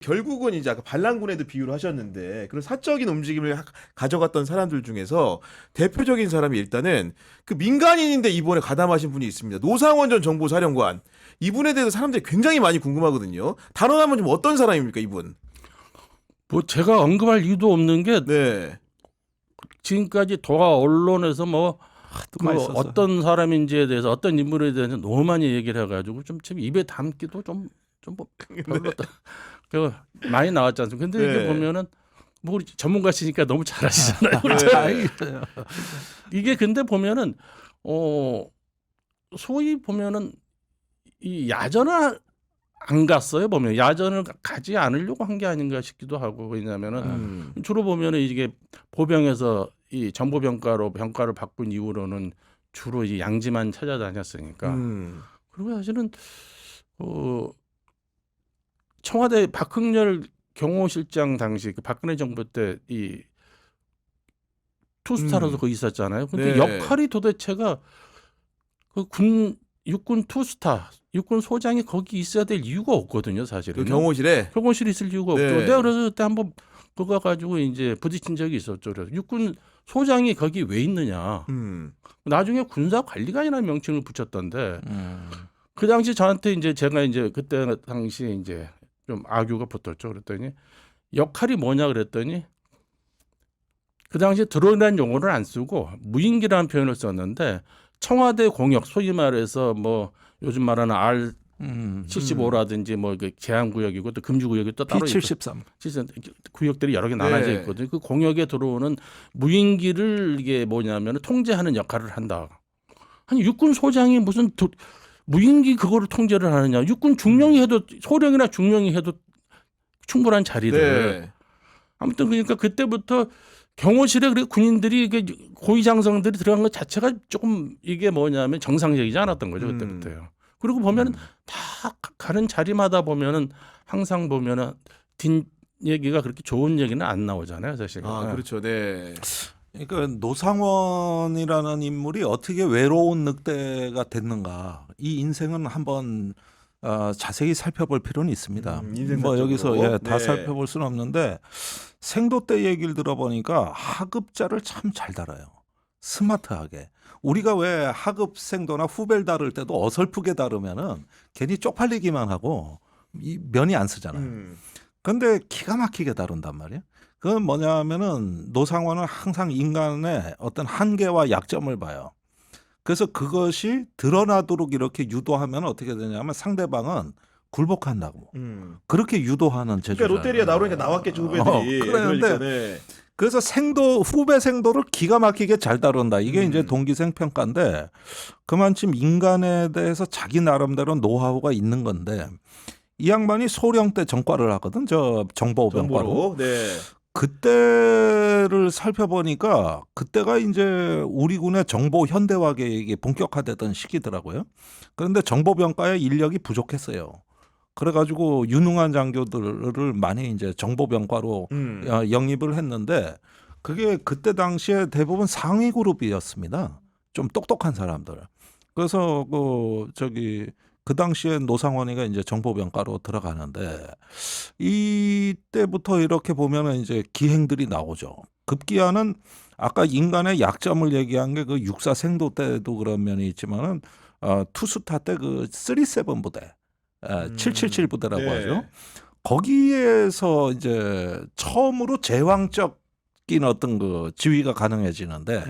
결국은 이제 아까 반란군에도 비유를 하셨는데 그런 사적인 움직임을 가져갔던 사람들 중에서 대표적인 사람이 일단은 그 민간인인데 이번에 가담하신 분이 있습니다. 노상원 전 정보사령관. 이분에 대해서 사람들이 굉장히 많이 궁금하거든요. 단언하면 좀 어떤 사람입니까, 이분? 뭐 제가 언급할 이유도 없는 게 네. 지금까지 도하 언론에서 뭐 그 많이 썼어요. 어떤 사람인지에 대해서 어떤 인물에 대해서 너무 많이 얘기를 해가지고 좀 입에 담기도 좀 별로다. 그 많이 나왔지 않습니까? 근데 네. 이게 보면은 뭐 우리 전문가시니까 너무 잘하시잖아요. 네. 이게 근데 보면은 소위 보면은 이 야전을 안 갔어요. 보면 야전을 가지 않으려고 한 게 아닌가 싶기도 하고. 왜냐하면은 주로 보면은 이게 보병에서 이 정보병과로 병과를 바꾼 이후로는 주로 이 양지만 찾아다녔으니까. 그리고 사실은 청와대 박흥렬 경호실장 당시 그 박근혜 정부 때 이 투스타로서 거기 있었잖아요. 근데 네. 역할이 도대체가 그 육군 투스타, 육군 소장이 거기 있어야 될 이유가 없거든요, 사실은. 그 경호실에. 경호실에 있을 이유가 네. 없죠. 내가 그래서 그때 한번 그거 가지고 이제 부딪힌 적이 있었죠. 그래서 육군 소장이 거기 왜 있느냐. 나중에 군사관리관이라는 명칭을 붙였던데 그 당시 저한테 이제 제가 이제 그때 당시 이제 좀 악유가 붙었죠. 그랬더니 역할이 뭐냐 그랬더니 그 당시에 드론이라는 용어를 안 쓰고 무인기라는 표현을 썼는데 청와대 공역 소위 말해서 뭐 요즘 말하는 R75라든지 뭐 제한구역이고 또 금지구역이 또 따로 P73 구역들이 여러 개 나눠져 네. 있거든요. 그 공역에 들어오는 무인기를 이게 뭐냐면 통제하는 역할을 한다. 아니 육군 소장이 무슨 무인기 그거를 통제를 하느냐. 육군 중령이 해도 소령이나 중령이 해도 충분한 자리를. 네. 아무튼 그러니까 그때부터 경호실에 그리고 군인들이 이게 고위장성들이 들어간 것 자체가 조금 이게 뭐냐면 정상적이지 않았던 거죠. 그때부터요. 그리고 보면은 다 가는 자리마다 보면은 항상 보면은 뒷 얘기가 그렇게 좋은 얘기는 안 나오잖아요, 사실. 아, 그렇죠. 네. 그러니까 노상원이라는 인물이 어떻게 외로운 늑대가 됐는가 이 인생은 한번 자세히 살펴볼 필요는 있습니다. 뭐 여기서 다 네. 살펴볼 수는 없는데 생도 때 얘기를 들어보니까 하급자를 참 잘 달아요. 스마트하게. 우리가 왜 하급생도나 후배를 다룰 때도 어설프게 다루면은 괜히 쪽팔리기만 하고 이 면이 안 쓰잖아요. 근데 기가 막히게 다룬단 말이에요. 그건 뭐냐면은 노상원은 항상 인간의 어떤 한계와 약점을 봐요. 그래서 그것이 드러나도록 이렇게 유도하면 어떻게 되냐면 상대방은 굴복한다고. 그렇게 유도하는 제조자. 그러니까 롯데리아 나오니까 나왔겠죠, 후배들이. 그런데 그러니까, 네. 그래서 후배 생도를 기가 막히게 잘 다룬다. 이게 이제 동기생 평가인데 그만큼 인간에 대해서 자기 나름대로 노하우가 있는 건데 이 양반이 소령 때 전과를 하거든. 저 정보병과로. 정보로. 네. 그때를 살펴보니까 그때가 이제 우리 군의 정보 현대화 계획이 본격화되던 시기더라고요. 그런데 정보병과의 인력이 부족했어요. 그래가지고 유능한 장교들을 많이 이제 정보병과로 영입을 했는데 그게 그때 당시에 대부분 상위 그룹이었습니다. 좀 똑똑한 사람들. 그래서 그 당시에 노상원이가 이제 정보병과로 들어가는데 이때부터 이렇게 보면은 이제 기행들이 나오죠. 급기야는 아까 인간의 약점을 얘기한 게 그 육사 생도 때도 그런 면이 있지만은 투스타 때 그 37 부대, 777 부대라고 네. 하죠. 거기에서 이제 처음으로 제왕적인 어떤 그 지휘가 가능해지는데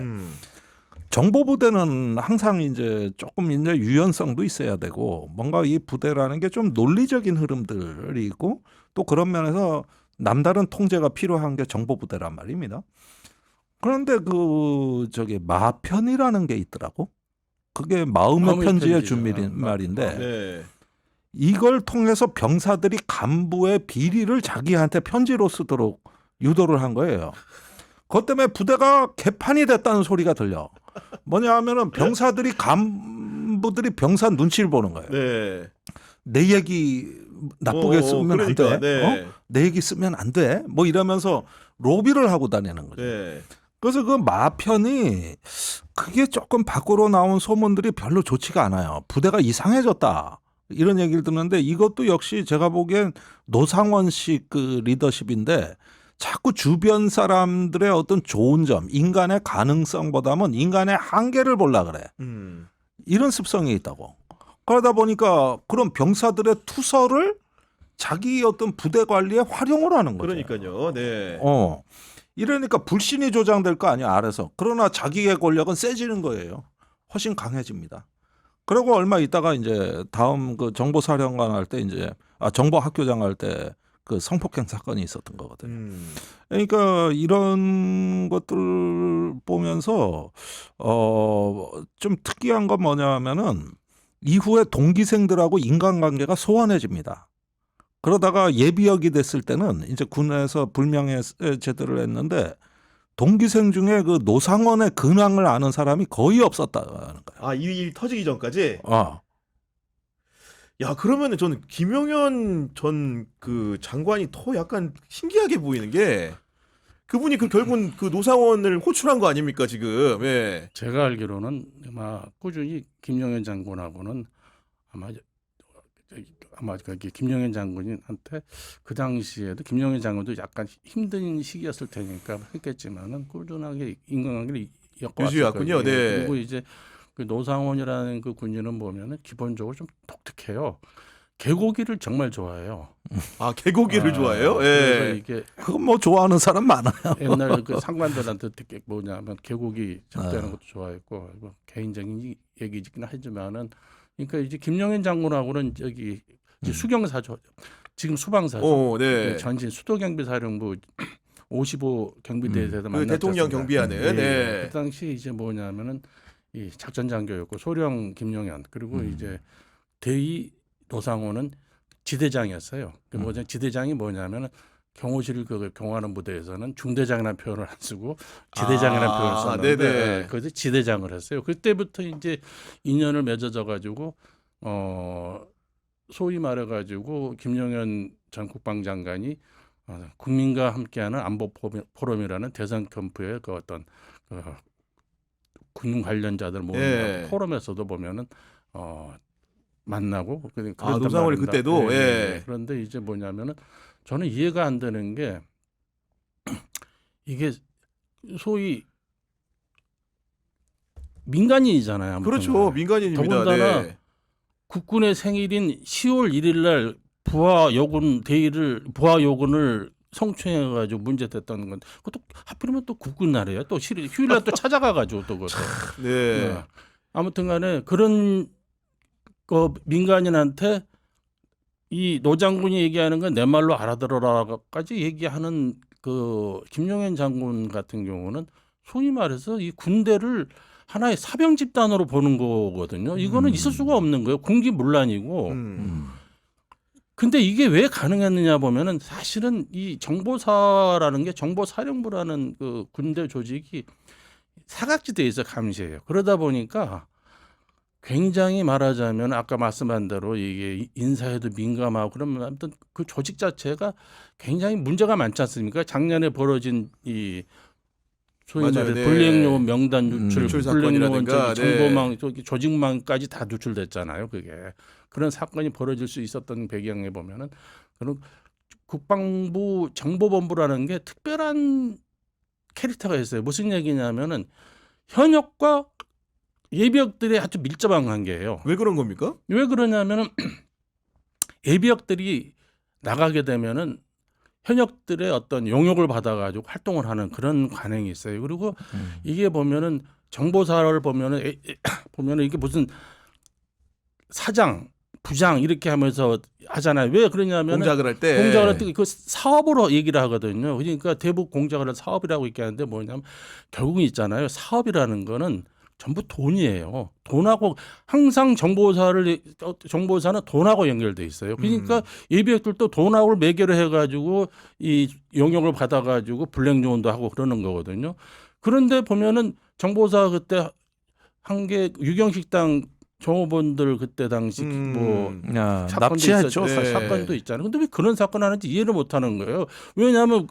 정보부대는 항상 이제 조금 이제 유연성도 있어야 되고 뭔가 이 부대라는 게 좀 논리적인 흐름들이 있고 또 그런 면에서 남다른 통제가 필요한 게 정보부대란 말입니다. 그런데 마편이라는 게 있더라고. 그게 마음의 편지의 준말인데 네. 이걸 통해서 병사들이 간부의 비리를 자기한테 편지로 쓰도록 유도를 한 거예요. 그것 때문에 부대가 개판이 됐다는 소리가 들려. 뭐냐 하면은 간부들이 병사 눈치를 보는 거예요. 네. 내 얘기 나쁘게 쓰면 안 돼. 네. 내 얘기 쓰면 안 돼. 뭐 이러면서 로비를 하고 다니는 거죠. 네. 그래서 그 마편이 그게 조금 밖으로 나온 소문들이 별로 좋지가 않아요. 부대가 이상해졌다. 이런 얘기를 듣는데 이것도 역시 제가 보기엔 노상원식 그 리더십인데 자꾸 주변 사람들의 어떤 좋은 점, 인간의 가능성보다는 인간의 한계를 보려 그래. 이런 습성이 있다고. 그러다 보니까 그런 병사들의 투서를 자기 어떤 부대 관리에 활용을 하는 거죠. 그러니까요. 네. 이러니까 불신이 조장될 거 아니야 아래서. 그러나 자기의 권력은 세지는 거예요. 훨씬 강해집니다. 그리고 얼마 있다가 이제 다음 그 정보사령관 할 때 이제 정보학교장 할 때 그 성폭행 사건이 있었던 거거든요. 그러니까 이런 것들 보면서 좀 특이한 건 뭐냐면은 이후에 동기생들하고 인간관계가 소원해집니다. 그러다가 예비역이 됐을 때는 이제 군에서 불명예 제대를 했는데 동기생 중에 그 노상원의 근황을 아는 사람이 거의 없었다는 거예요. 이 일 터지기 전까지? 야, 그러면은 저는 김용현 전 그 장관이 더 약간 신기하게 보이는 게 그분이 결국은 그 노상원을 호출한 거 아닙니까, 지금? 예. 제가 알기로는 아마 꾸준히 김용현 장군하고는 아마 김용현 장군한테 그 당시에도 김용현 장군도 약간 힘든 시기였을 테니까 했겠지만은 꾸준하게 인간관계를 유지해왔군요. 네. 그리고 이제 그 노상원이라는 그 군인은 보면은 기본적으로 좀 독특해요. 개고기를 정말 좋아해요. 개고기를 좋아해요? 그래서 예. 이게 그건 뭐 좋아하는 사람 많아요. 옛날 그 상관들한테 특히 뭐냐면 개고기 접대하는 것도 좋아했고 개인적인 얘기이긴 하지만은 그러니까 이제 김용현 장군하고는 저기 이제 수경사죠. 지금 수방사죠. 네. 전진 수도경비사령부 55 경비대에서 그 만났죠. 대통령 경비하는. 네. 그 당시 이제 뭐냐면은 이 작전장교였고 소령 김용현 그리고 이제 대위 노상원은 지대장이었어요. 지대장이 뭐냐면은 경호실 그 경호하는 부대에서는 중대장이라는 표현을 안 쓰고 지대장이라는 표현을 썼는데 네네. 거기서 지대장을 했어요. 그때부터 이제 인연을 맺어져 가지고 소위 말해 가지고 김용현 전 국방장관이 국민과 함께하는 안보 포럼이라는 대선 캠프의 그 어떤 군 관련자들 모임 포럼에서도 보면은 만나고 노상원이 그때도 그런데 이제 뭐냐면은 저는 이해가 안 되는 게 이게 소위 민간인이잖아요. 아무튼. 그렇죠. 민간인입니다. 더군다나 네. 국군의 생일인 10월 1일 날 부하 요군을 성추행해가지고 문제됐다는 건 그것도 하필이면 또 국군 날이에요. 또 휴일날 또 찾아가가지고 또 그것도. 네. 아무튼간에 그런 그 민간인한테 이 노 장군이 얘기하는 건 내 말로 알아들어라까지 얘기하는 그 김용현 장군 같은 경우는 소위 말해서 이 군대를 하나의 사병 집단으로 보는 거거든요. 이거는 있을 수가 없는 거예요. 군기문란이고. 근데 이게 왜 가능했느냐 보면은 사실은 이 정보사라는 게 정보사령부라는 그 군대 조직이 사각지대에서 감시해요. 그러다 보니까 굉장히 말하자면 아까 말씀한 대로 이게 인사에도 민감하고 그러면 아무튼 그 조직 자체가 굉장히 문제가 많지 않습니까? 작년에 벌어진 이 소위 말해 불이행요원 명단 누출, 불이행요원 정보망, 조직망까지 다 누출됐잖아요. 그게 그런 사건이 벌어질 수 있었던 배경에 보면은 그런 국방부 정보본부라는 게 특별한 캐릭터가 있어요. 무슨 얘기냐면은 현역과 예비역들의 아주 밀접한 관계예요. 왜 그런 겁니까? 왜 그러냐면은 예비역들이 나가게 되면은 현역들의 어떤 용역을 받아가지고 활동을 하는 그런 관행이 있어요. 그리고 이게 보면은 정보사를 보면은 이게 무슨 사장, 부장 이렇게 하면서 하잖아요. 왜 그러냐면 공작을 할 때 그 사업으로 얘기를 하거든요. 그러니까 대북 공작을 할 사업이라고 얘기 하는데 뭐냐면 결국은 있잖아요. 사업이라는 거는 전부 돈이에요. 돈하고 항상 정보사는 돈하고 연결돼 있어요. 그러니까 예비역들도 돈하고 매개를 해가지고 이 용역을 받아가지고 블랙 요원도 하고 그러는 거거든요. 그런데 보면은 정보사 그때 한 게 유경식당 종업원들 그때 당시 뭐 납치했죠. 사건도 있잖아요. 근데 왜 그런 사건 하는지 이해를 못하는 거예요. 왜냐하면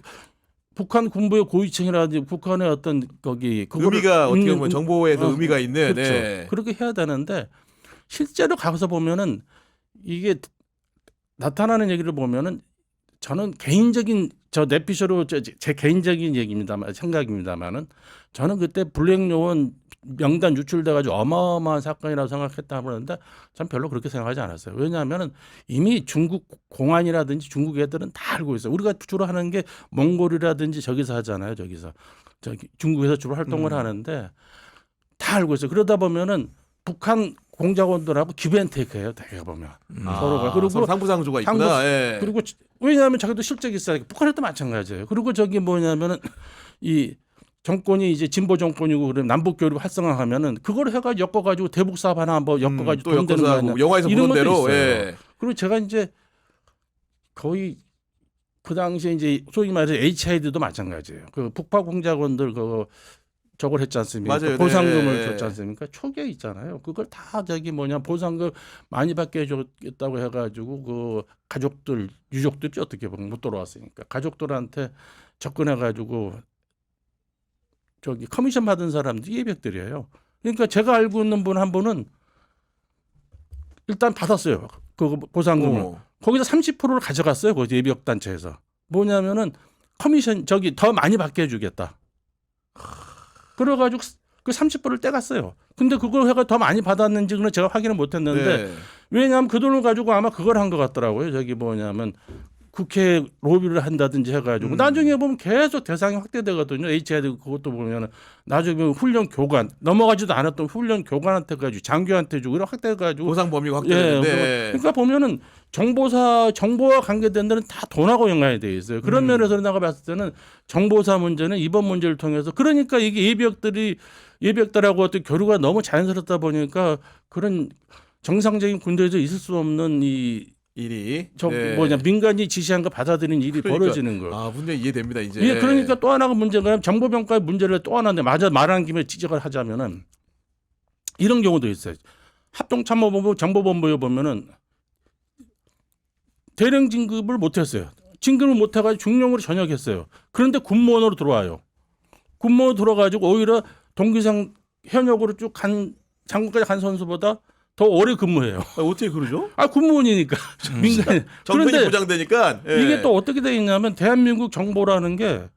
북한 군부의 고위층이라든지 북한의 어떤 거기 의미가 어떻게 보면 정보에도 의미가 있는 그렇죠. 그렇게 해야 되는데 실제로 가서 보면은 이게 나타나는 얘기를 보면은 저는 개인적인 저 내피셜로 제 개인적인 얘기입니다만 생각입니다만은 저는 그때 블랙 요원 명단 유출돼 가지고 어마어마한 사건이라고 생각했다 그러는데 전 별로 그렇게 생각하지 않았어요. 왜냐하면은 이미 중국 공안이라든지 중국 애들은 다 알고 있어요. 우리가 주로 하는 게 몽골이라든지 저기서 하잖아요. 저기서 저기 중국에서 주로 활동을 하는데 다 알고 있어요. 그러다 보면은 북한 공작원들하고 기브앤테이크예요. 대개 보면 서로가. 그리고 서로 상부상조가 있구나. 상부- 예. 그리고 왜냐하면 자기도 실적이 있어요. 북한에도 마찬가지예요. 그리고 저기 뭐냐면은 이 정권이 이제 진보 정권이고 그러면 남북 교류 활성화하면은 그걸 해가 엮어가지고 대북 사업 하나 한번 엮어가지고 또 돈 되는 거 엮어서 아니야. 하고 영화에서 이런 보는 것도 대로. 있어요. 예. 그리고 제가 이제 거의 그 당시에 이제 소위 말해서 HID도 마찬가지예요. 그 북파 공작원들 그 저걸 했지 않습니까? 맞아요. 보상금을 네. 줬지 않습니까? 초기에 있잖아요. 그걸 다 저기 뭐냐 보상금 많이 받게 해줬다고 해가지고 그 가족들 유족들이 어떻게 보면 못 돌아왔으니까 가족들한테 접근해가지고 저기 커미션 받은 사람들이 예벽들이에요. 그러니까 제가 알고 있는 분 한 분은 일단 받았어요. 그 보상금을. 어. 거기서 30%를 가져갔어요. 거기 예비역 단체에서. 뭐냐면은 커미션 저기 더 많이 받게 해주겠다. 그래가지고 그 30%를 떼갔어요. 근데 그걸 해가 더 많이 받았는지는 제가 확인을 못했는데 네. 왜냐하면 그 돈을 가지고 아마 그걸 한 것 같더라고요. 저기 뭐냐면 국회 로비를 한다든지 해가지고 나중에 보면 계속 대상이 확대되거든요. HID 그것도 보면은 나중에 보면 훈련 교관 넘어가지도 않았던 훈련 교관한테 가지고 장교한테 주고 이렇게 확대해가지고 보상 범위가 예, 확대되는데. 그러니까 보면은 정보와 관계된 데는 다 돈하고 연관이 돼 있어요. 그런 면에서 내가 봤을 때는 정보사 문제는 이번 문제를 통해서 그러니까 이게 예비역들하고 어떤 교류가 너무 자연스럽다 보니까 그런 정상적인 군대에서 있을 수 없는 이 일이. 저 네. 뭐냐 민간이 지시한 거 받아들이는 일이 그러니까. 벌어지는 거. 아, 문제 이해됩니다, 이제. 예, 그러니까 또 하나가 문제가 정보평가의 문제를 또 하나인데 맞아 말하는 김에 지적을 하자면은 이런 경우도 있어요. 합동참모본부 정보본부에 보면은 대령 진급을 못했어요. 진급을 못해가지고 중령으로 전역했어요. 그런데 군무원으로 들어와요. 군무원 들어가지고 오히려 동기상 현역으로 쭉 간 장군까지 간 선수보다 더 오래 근무해요. 아, 어떻게 그러죠? 아 군무원이니까 민간. 정권이 그런데 보장되니까. 예. 이게 또 어떻게 돼 있냐면 대한민국 정보라는 게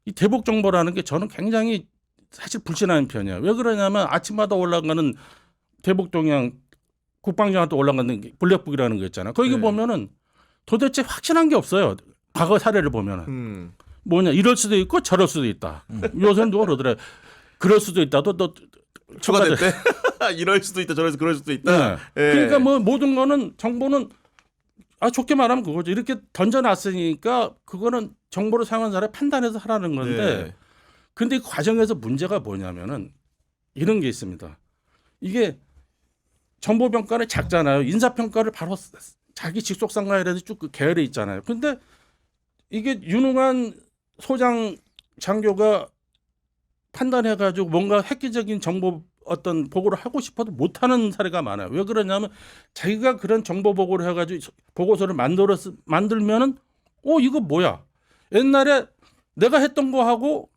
이 대북 정보라는 게 저는 굉장히 사실 불신하는 편이에요. 왜 그러냐면 아침마다 올라가는 대북 동향 국방장한테 올라가는 게 블랙북이라는 거 있잖아요. 거기 네. 보면은 도대체 확신한 게 없어요. 과거 사례를 보면은 뭐냐 이럴 수도 있고 저럴 수도 있다. 요새는 누가 그러더래. 그럴 수도 있다. 또 추가됐대. 이럴 수도 있다, 저럴 그럴 수도 있다. 네. 예. 그러니까 뭐 모든 거는 정보는 좋게 말하면 그거죠. 이렇게 던져놨으니까 그거는 정보를 사용한 사람이 판단해서 하라는 건데 네. 근데 이 과정에서 문제가 뭐냐면은 이런 게 있습니다. 이게 정보평가는 작잖아요. 인사평가를 바로 자기 직속상가에서 쭉 그 계열에 있잖아요. 근데 이게 유능한 소장 장교가 판단해가지고 뭔가 획기적인 정보 어떤 보고를 하고 싶어도 못하는 사례가 많아요. 왜 그러냐면 자기가 그런 정보 보고를 해가지고 보고서를 만들면은 이거 뭐야? 옛날에 내가 했던 거하고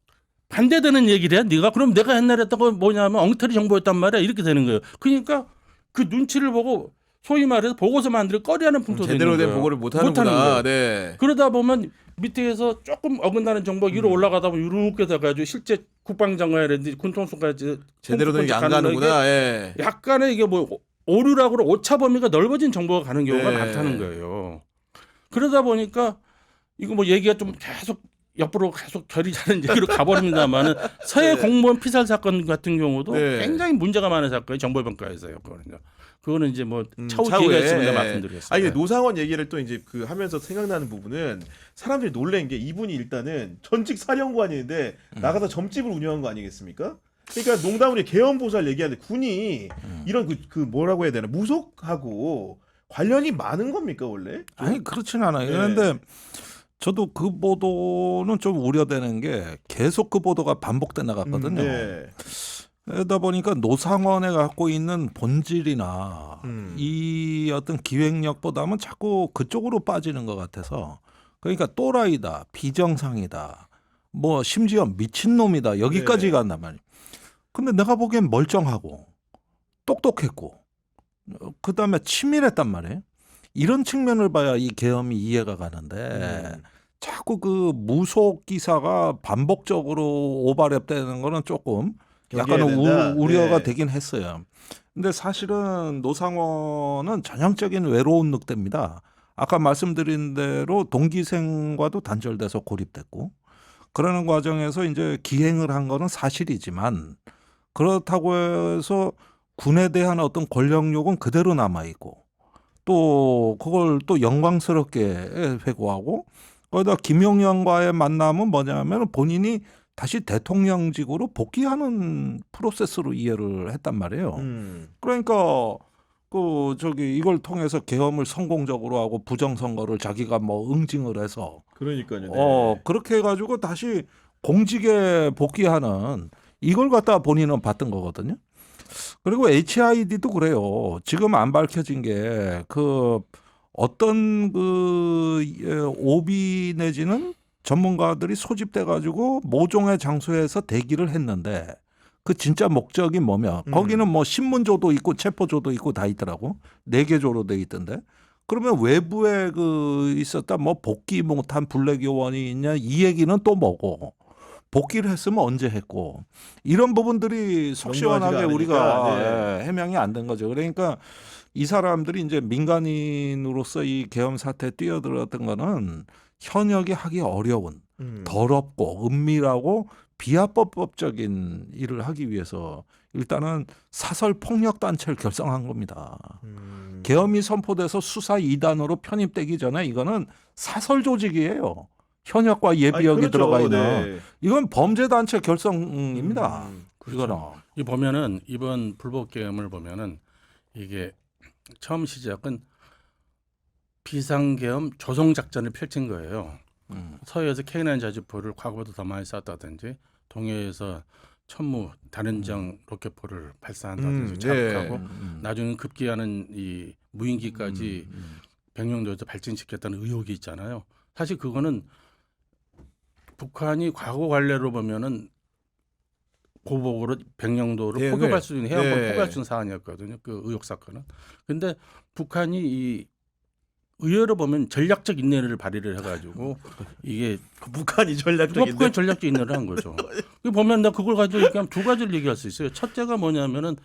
반대되는 얘기를 해. 네가 그럼 내가 옛날에 했던 건 뭐냐면 엉터리 정보였단 말이야. 이렇게 되는 거예요. 그러니까 그 눈치를 보고 소위 말해서 보고서 만들 거리하는 풍토가 되는 거예요. 제대로 된 보고를 못 못하는 하는구나. 거예요. 네. 그러다 보면 밑에서 조금 어긋나는 정보가 위로 올라가다 보면 이렇게 돼가지고 실제 국방장관이라든지 군통수까지 제대로 된 게 안 가는구나. 예. 약간의 이게 뭐 오류라고 오차 범위가 넓어진 정보가 가는 경우가 네. 많다는 거예요. 그러다 보니까 이거 뭐 얘기가 좀 계속 옆으로 계속 결이 다른 얘기로 가버립니다만은 서해 네. 공무원 피살 사건 같은 경우도 네. 굉장히 문제가 많은 사건이 정보평가에서요. 그거는 이제 뭐 차후 차후에. 기회가 있으면 말씀드리겠습니다. 아니 노상원 얘기를 또 이제 그 하면서 생각나는 부분은 사람들이 놀란 게 이분이 일단은 전직 사령관인데 나가서 점집을 운영한 거 아니겠습니까? 그러니까 농담으로 계엄보살 얘기하는데 군이 이런 그 뭐라고 해야 되나 무속하고 관련이 많은 겁니까 원래? 아니 그렇진 않아요. 네. 그런데 저도 그 보도는 좀 우려되는 게 계속 그 보도가 반복돼 나갔거든요. 네. 그러다 보니까 노상원에 갖고 있는 본질이나 이 어떤 기획력보다는 자꾸 그쪽으로 빠지는 것 같아서 그러니까 또라이다, 비정상이다, 뭐 심지어 미친놈이다 여기까지 네. 간단 말이에요. 근데 내가 보기엔 멀쩡하고 똑똑했고 그다음에 치밀했단 말이에요. 이런 측면을 봐야 이 계엄이 이해가 가는데 자꾸 그 무속 기사가 반복적으로 오버랩되는 거는 조금 약간 우려가 네. 되긴 했어요. 근데 사실은 노상원은 전형적인 외로운 늑대입니다. 아까 말씀드린 대로 동기생과도 단절돼서 고립됐고 그러는 과정에서 이제 기행을 한 거는 사실이지만 그렇다고 해서 군에 대한 어떤 권력욕은 그대로 남아 있고 또 그걸 또 영광스럽게 회고하고 거기다 김용현과의 만남은 뭐냐면 본인이 다시 대통령직으로 복귀하는 프로세스로 이해를 했단 말이에요. 그러니까 그 저기 이걸 통해서 계엄을 성공적으로 하고 부정선거를 자기가 뭐 응징을 해서 그러니까요. 네. 그렇게 해가지고 다시 공직에 복귀하는 이걸 갖다 본인은 봤던 거거든요. 그리고 HID도 그래요. 지금 안 밝혀진 게 그 어떤 그 오비 내지는 전문가들이 소집돼 가지고 모종의 장소에서 대기를 했는데 그 진짜 목적이 뭐냐? 거기는 뭐 신문조도 있고 체포조도 있고 다 있더라고. 4개 조로 돼 있던데. 그러면 외부에 그 있었다 뭐 복귀 못한 블랙 요원이 있냐 이 얘기는 또 뭐고? 복귀를 했으면 언제 했고 이런 부분들이 속 시원하게 우리가 네. 해명이 안 된 거죠. 그러니까 이 사람들이 이제 민간인으로서 이 계엄 사태에 뛰어들었던 거는 현역이 하기 어려운 더럽고 은밀하고 비합법적인 일을 하기 위해서 일단은 사설 폭력 단체를 결성한 겁니다. 계엄이 선포돼서 수사 2단으로 편입되기 전에 이거는 사설 조직이에요. 현역과 예비역이 그렇죠. 들어가 있는 네. 이건 범죄 단체 결성입니다. 이거는 이 보면은 이번 불법 계엄을 보면은 이게 처음 시작은 비상계엄 조성 작전을 펼친 거예요. 서해에서 K9 자주포를 과거보다 더 많이 쐈다든지 동해에서 천무 다른장 로켓포를 발사한다든지 자극하고 네. 나중에 급기야는 이 무인기까지 백령도에서 발진시켰다는 의혹이 있잖아요. 사실 그거는 북한이 과거 관례로 보면은 보복으로 백령도를 대응을, 포격할 수 있는 해안권 네. 포격할 수 있는 사안이었거든요. 그 의혹 사건은. 근데 북한이 이 의외로 보면 전략적 인내를 발휘를 해가지고 이게 북한이 전략적인데. 북한이 전략적 인내를 한 거죠. 그 보면 나 그걸 가지고 얘기하면 두 가지를 얘기할 수 있어요. 첫째가 뭐냐면은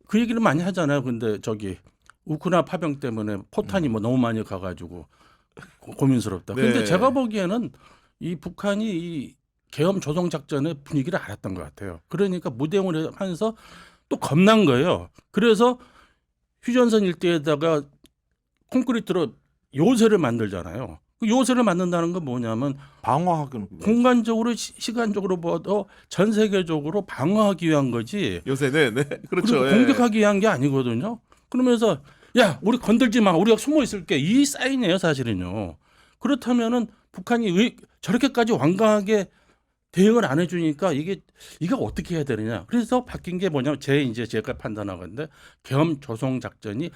그 얘기를 많이 하잖아요. 근데 저기 우크라 파병 때문에 포탄이 뭐 너무 많이 가가지고 고민스럽다. 근데 네. 제가 보기에는 이 북한이 이 계엄 조성 작전의 분위기를 알았던 것 같아요. 그러니까 무대응을 하면서 또 겁난 거예요. 그래서 휴전선 일대에다가 콘크리트로 요새를 만들잖아요. 그 요새를 만든다는 건 뭐냐면 방어하기는 공간적으로 시간적으로 봐도 전 세계적으로 방어하기 위한 거지. 요새는 네. 그렇죠. 그리고 예. 공격하기 위한 게 아니거든요. 그러면서 야 우리 건들지 마. 우리가 숨어 있을게. 이 사인이에요 사실은요. 그렇다면은 북한이 왜 저렇게까지 완강하게 대응을 안 해주니까 이게 어떻게 해야 되느냐. 그래서 바뀐 게 뭐냐면 제가 판단하건데 계엄 조성 작전이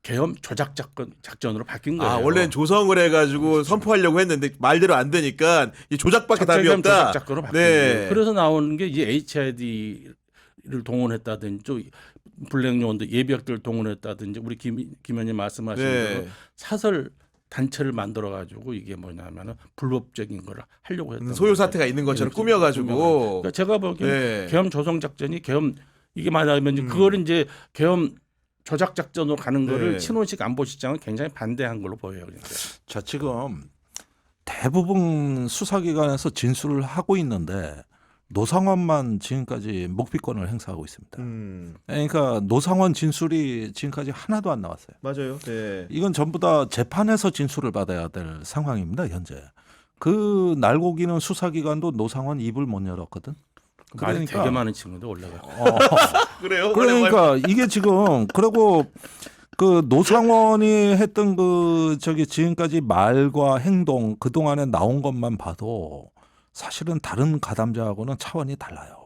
계엄 조작 작전으로 바뀐 거예요. 아, 원래는 조성을 해가지고 선포하려고 했는데 말대로 안 되니까 이 조작밖에 답이 없다. 조작 작전으로 바뀐 네. 거예요. 그래서 나오는 게 이제 HID를 동원했다든지 또 블랙 요원들 예비역들을 동원했다든지 우리 김 의원님 말씀하신 대로 사설 단체를 만들어 가지고 이게 뭐냐면은 불법적인 걸 하려고 했던 소요 사태가 있는 것처럼 꾸며가지고. 그러니까 제가 보기엔 네. 계엄 조성 작전이 계엄 이게 말하면 그거를 이제 계엄 조작 작전으로 가는 거를 네. 친원식 안보실장은 굉장히 반대한 걸로 보여요. 그러니까. 자, 지금 대부분 수사기관에서 진술을 하고 있는데 노상원만 지금까지 묵비권을 행사하고 있습니다. 그러니까 노상원 진술이 지금까지 하나도 안 나왔어요. 맞아요. 네. 이건 전부 다 재판에서 진술을 받아야 될 상황입니다. 현재. 그 날고기는 수사기관도 노상원 입을 못 열었거든. 말이 되게 많은 친구인데 올라가. 그래요? 그러니까 이게 지금 그리고 그 노상원이 했던 그 저기 지금까지 말과 행동 그 동안에 나온 것만 봐도 사실은 다른 가담자하고는 차원이 달라요.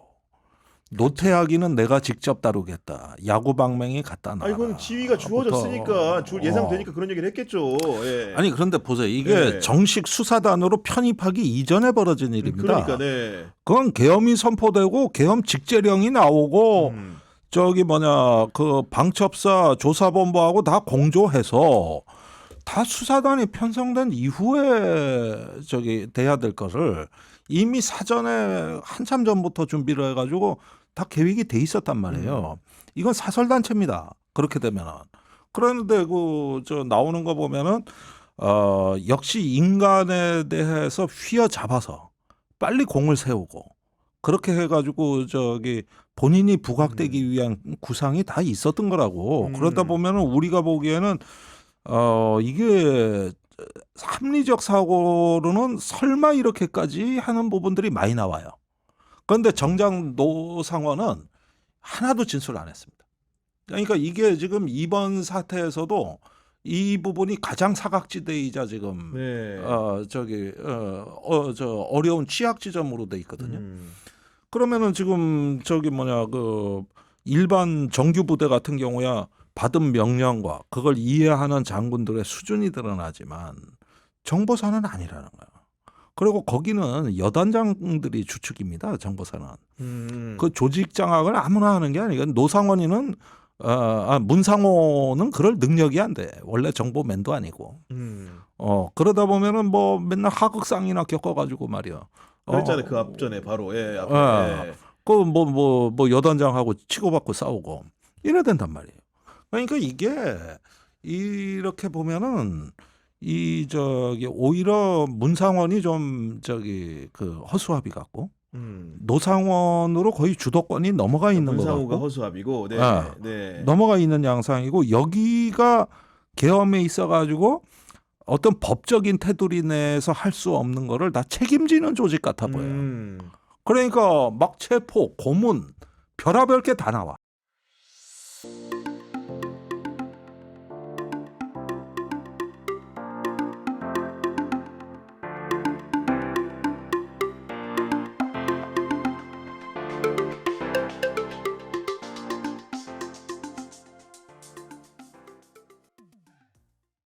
노태하기는 내가 직접 다루겠다. 야구방맹이 갖다 놔라. 아니, 그건 지위가 주어졌으니까 예상되니까 그런 얘기를 했겠죠. 예. 아니 그런데 보세요. 이게 네. 정식 수사단으로 편입하기 이전에 벌어진 일입니다. 그러니까 네. 그건 계엄이 선포되고 계엄 직제령이 나오고 저기 뭐냐 그 방첩사 조사본부하고 다 공조해서 다 수사단이 편성된 이후에 저기 돼야 될 것을 이미 사전에 한참 전부터 준비를 해가지고 다 계획이 돼 있었단 말이에요. 이건 사설단체입니다. 그렇게 되면은. 그런데 그 저 나오는 거 보면은 역시 인간에 대해서 휘어잡아서 빨리 공을 세우고 그렇게 해가지고 저기 본인이 부각되기 위한 구상이 다 있었던 거라고. 그러다 보면은 우리가 보기에는 이게 합리적 사고로는 설마 이렇게까지 하는 부분들이 많이 나와요. 그런데 정작 노상원은 하나도 진술 안 했습니다. 그러니까 이게 지금 이번 사태에서도 이 부분이 가장 사각지대이자 지금 네. 저 어려운 취약 지점으로 돼 있거든요. 그러면은 지금 저기 뭐냐 그 일반 정규 부대 같은 경우야 받은 명령과 그걸 이해하는 장군들의 수준이 드러나지만 정보사는 아니라는 거예요. 그리고 거기는 여단장들이 주축입니다. 정보사는. 그 조직 장악을 아무나 하는 게 아니고 노상원이는 문상호는 그럴 능력이 안 돼. 원래 정보맨도 아니고. 그러다 보면은 뭐 맨날 하극상이나 겪어가지고 말이야. 그랬잖아요. 그 앞전에 바로 앞에. 그 여단장하고 치고받고 싸우고 이래야 된단 말이에요. 그러니까 이게 이렇게 보면은 이 저기 오히려 문상원이 좀 저기 그 허수아비 같고 노상원으로 거의 주도권이 넘어가 있는 거 문상호가 같고 허수아비고, 네, 네. 넘어가 있는 양상이고 여기가 계엄에 있어가지고 어떤 법적인 테두리 내에서 할 수 없는 거를 다 책임지는 조직 같아 보여요. 그러니까 막 체포, 고문, 별의별 게 다 나와.